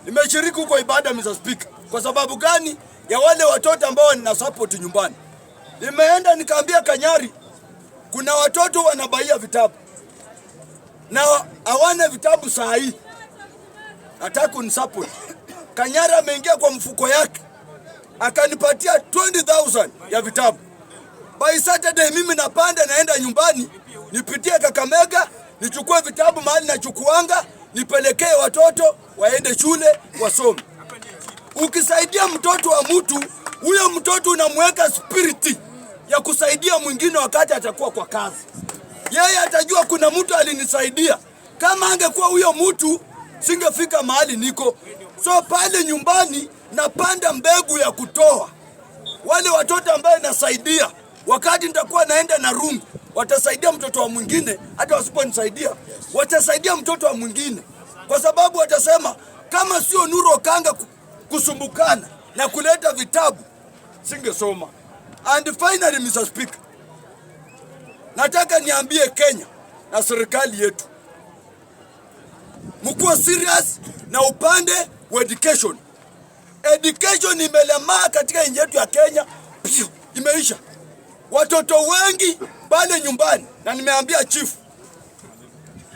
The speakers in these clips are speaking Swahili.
Nimeshiriki huko ibada Mr. Speaker. Kwa sababu gani? Ya wale watoto ambao nina support nyumbani. Nimeenda nikaambia Kanyari kuna watoto wanabaia vitabu na hawana vitabu saa hii. Nataka kunisupport. Kanyari ameingia kwa mfuko yake akanipatia 20,000 ya vitabu. By Saturday mimi napanda naenda nyumbani nipitie Kakamega nichukue vitabu mahali nachukuanga nipelekee watoto waende shule wasome. Ukisaidia mtoto wa mtu, huyo mtoto unamweka spiriti ya kusaidia mwingine wakati atakuwa kwa kazi. Yeye atajua kuna mtu alinisaidia. Kama angekuwa huyo mtu singefika mahali niko. So pale nyumbani napanda mbegu ya kutoa. Wale watoto ambao nasaidia wakati nitakuwa naenda na rungu watasaidia mtoto wa mwingine, hata wasiponisaidia watasaidia mtoto wa mwingine, kwa sababu watasema kama sio Nuru Okanga kusumbukana na kuleta vitabu singesoma. And finally Mr. Speaker, nataka niambie Kenya na serikali yetu mkuwa serious na upande wa education. Education imelemaa katika nchi yetu ya Kenya, imeisha. Watoto wengi pale nyumbani, na nimeambia chief,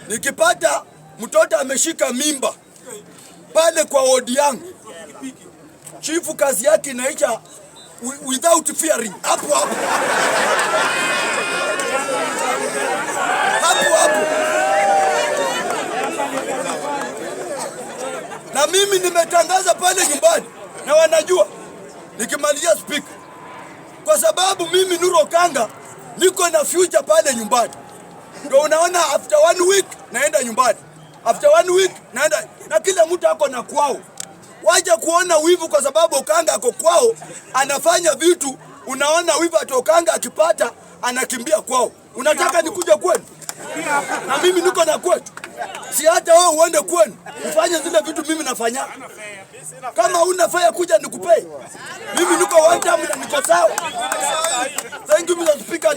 nikipata mtoto ameshika mimba pale kwa wodi yangu, chief kazi yake inaisha without fearing. Hapo hapo na mimi nimetangaza pale nyumbani na wanajua nikimalizia speaker, kwa sababu mimi Nuru Okanga niko na future pale nyumbani. Ndio unaona after 1 week naenda nyumbani, after 1 week naenda, na kila mtu ako na kwao. Waje kuona wivu kwa sababu Okanga ako kwao anafanya vitu, unaona wivu ati Okanga akipata anakimbia kwao. Unataka nikuja kwenu? Na mimi niko na kwetu. Si hata wewe uende kwenu ufanye zile vitu mimi nafanya. Kama una faya kuja nikupee. Mimi niko one time na niko sawa. Thank you Mr. Speaker.